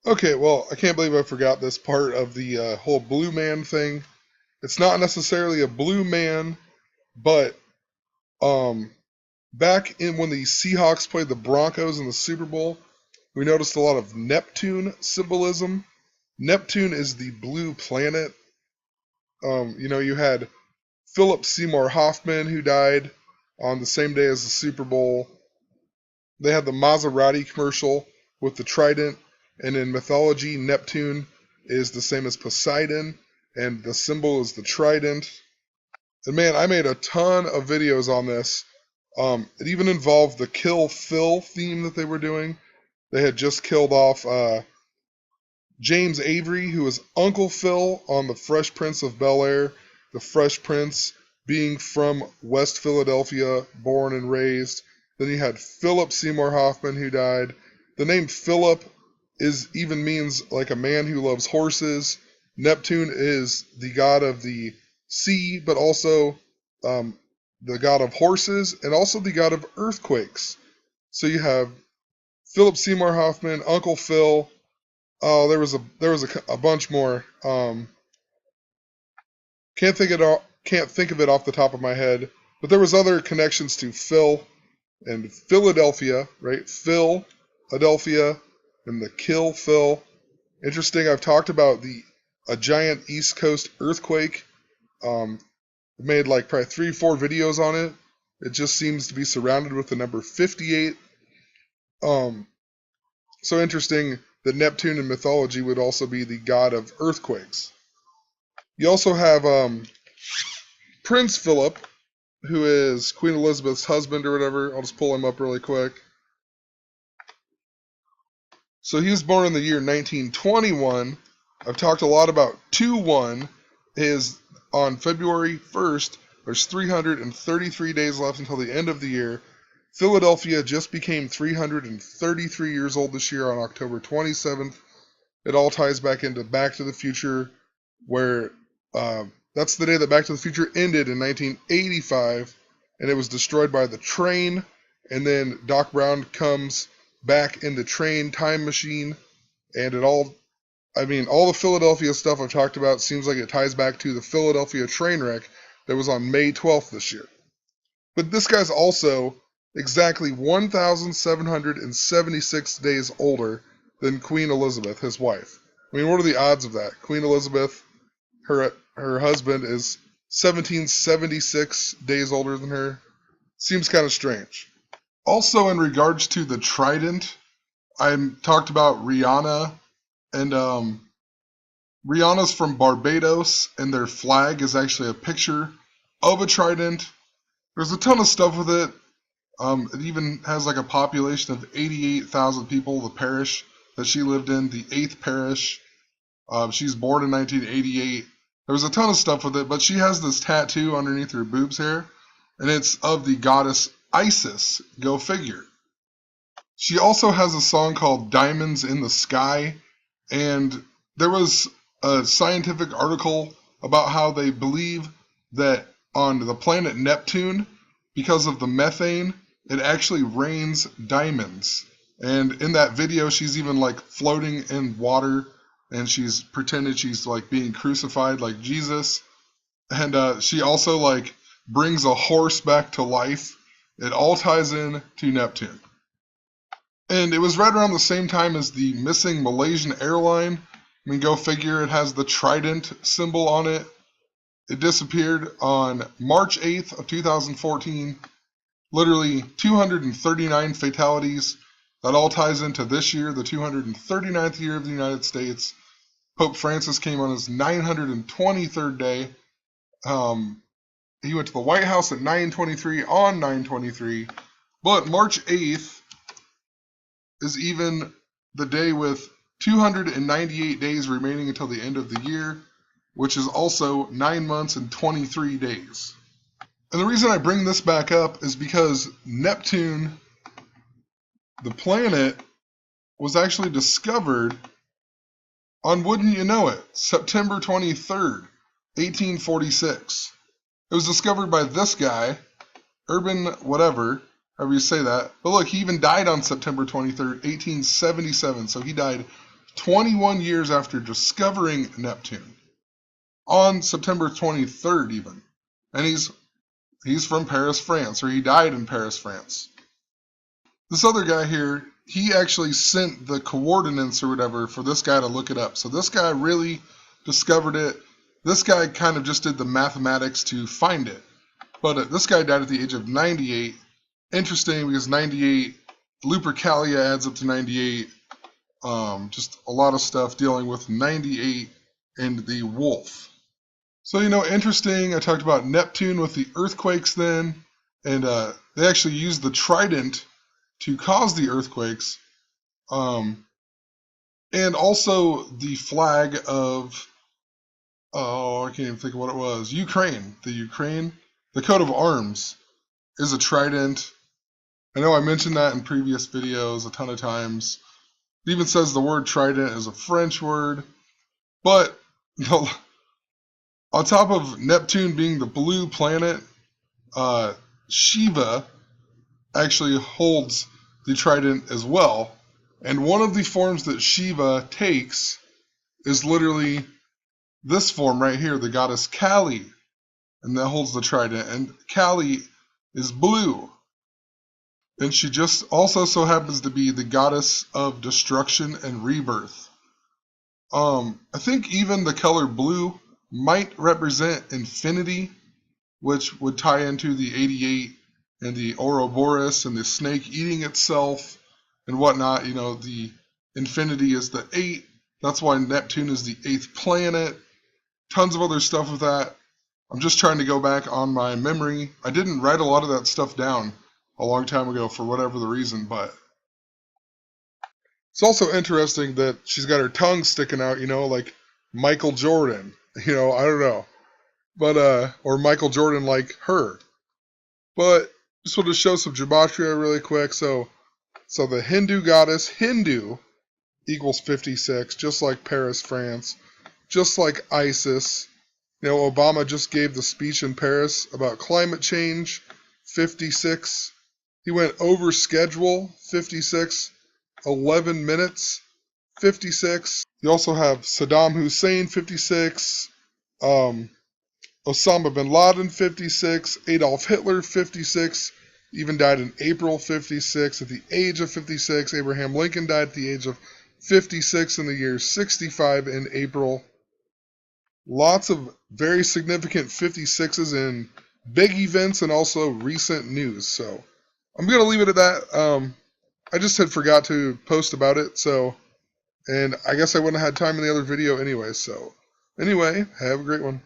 Okay, well, I can't believe I forgot this part of the whole blue man thing. It's not necessarily a blue man, but um, back in when the Seahawks played the Broncos in the Super Bowl, we noticed a lot of Neptune symbolism. Neptune is the blue planet. You had Philip Seymour Hoffman who died on the same day as the Super Bowl. They had the Maserati commercial with the trident, and in mythology, Neptune is the same as Poseidon, and the symbol is the trident. And man, I made a ton of videos on this. It even involved the Kill Phil theme that they were doing. They had just killed off James Avery, who was Uncle Phil on The Fresh Prince of Bel-Air. The Fresh Prince being from West Philadelphia, born and raised. Then you had Philip Seymour Hoffman, who died. The name Philip even means like a man who loves horses. Neptune is the god of the sea, but also the god of horses and also the god of earthquakes. So you have Philip Seymour Hoffman, Uncle Phil. Oh, there was a bunch more. Can't think of it off the top of my head, but there was other connections to Phil and Philadelphia, right? Phil, Adelphia, and the Kill Phil. Interesting. I've talked about a giant East Coast earthquake. Made like probably 3, 4 videos on it. It just seems to be surrounded with the number 58. So interesting that Neptune in mythology would also be the god of earthquakes. You also have Prince Philip, who is Queen Elizabeth's husband or whatever. I'll just pull him up really quick. So he was born in the year 1921. I've talked a lot about 2-1. Is on February 1st. There's 333 days left until the end of the year. Philadelphia just became 333 years old this year on October 27th. It all ties back into Back to the Future, where that's the day that Back to the Future ended in 1985, and it was destroyed by the train. And then Doc Brown comes back in the train time machine, and all the Philadelphia stuff I've talked about seems like it ties back to the Philadelphia train wreck that was on May 12th this year. But this guy's also exactly 1,776 days older than Queen Elizabeth, his wife. I mean, what are the odds of that? Queen Elizabeth, her husband, is 1,776 days older than her. Seems kind of strange. Also, in regards to the trident, I talked about Rihanna, and Rihanna's from Barbados, and their flag is actually a picture of a trident. There's a ton of stuff with it. It even has like a population of 88,000 people, the parish that she lived in, the 8th parish. She's born in 1988. There was a ton of stuff with it, but she has this tattoo underneath her boobs here, and it's of the goddess Isis. Go figure. She also has a song called Diamonds in the Sky, and there was a scientific article about how they believe that on the planet Neptune, because of the methane, it actually rains diamonds. And in that video, she's even like floating in water, and she's pretended she's like being crucified like Jesus. And she also like brings a horse back to life. It all ties in to Neptune. And it was right around the same time as the missing Malaysian airline. I mean, go figure, it has the trident symbol on it. It disappeared on March 8th of 2014. Literally 239 fatalities. That all ties into this year, the 239th year of the United States. Pope Francis came on his 923rd day. He went to the White House at 9:23 on 9:23. But March 8th is even the day with 298 days remaining until the end of the year, which is also 9 months and 23 days. And the reason I bring this back up is because Neptune, the planet, was actually discovered on, wouldn't you know it, September 23rd, 1846. It was discovered by this guy, Urban whatever, however you say that. But look, he even died on September 23rd, 1877. So he died 21 years after discovering Neptune, on September 23rd even. And he's from Paris, France, or he died in Paris, France. This other guy here, he actually sent the coordinates or whatever for this guy to look it up. So this guy really discovered it. This guy kind of just did the mathematics to find it. But this guy died at the age of 98. Interesting because 98, Lupercalia adds up to 98. Just a lot of stuff dealing with 98 and the wolf. So, interesting. I talked about Neptune with the earthquakes then. And they actually used the trident to cause the earthquakes. And also the flag of, I can't even think of what it was. Ukraine. The coat of arms is a trident. I know I mentioned that in previous videos a ton of times. It even says the word trident is a French word. But on top of Neptune being the blue planet, Shiva actually holds the trident as well. And one of the forms that Shiva takes is literally this form right here, the goddess Kali. And that holds the trident. And Kali is blue. And she just also so happens to be the goddess of destruction and rebirth. I think even the color blue might represent infinity, which would tie into the 88 and the Ouroboros and the snake eating itself and whatnot. The infinity is the 8. That's why Neptune is the 8th planet. Tons of other stuff with that. I'm just trying to go back on my memory. I didn't write a lot of that stuff down a long time ago for whatever the reason, but it's also interesting that she's got her tongue sticking out, like Michael Jordan. I don't know. But, or Michael Jordan like her. But, just want to show some gematria really quick. So the Hindu goddess, Hindu, equals 56, just like Paris, France. Just like ISIS. Obama just gave the speech in Paris about climate change, 56. He went over schedule, 56. 11 minutes, 56. You also have Saddam Hussein, 56. Osama bin Laden, 56. Adolf Hitler, 56. Even died in April, 56. At the age of 56. Abraham Lincoln died at the age of 56 in the year 65 in April. Lots of very significant 56s in big events and also recent news. So I'm going to leave it at that. I just had forgot to post about it, and I guess I wouldn't have had time in the other video anyway. So, anyway, have a great one.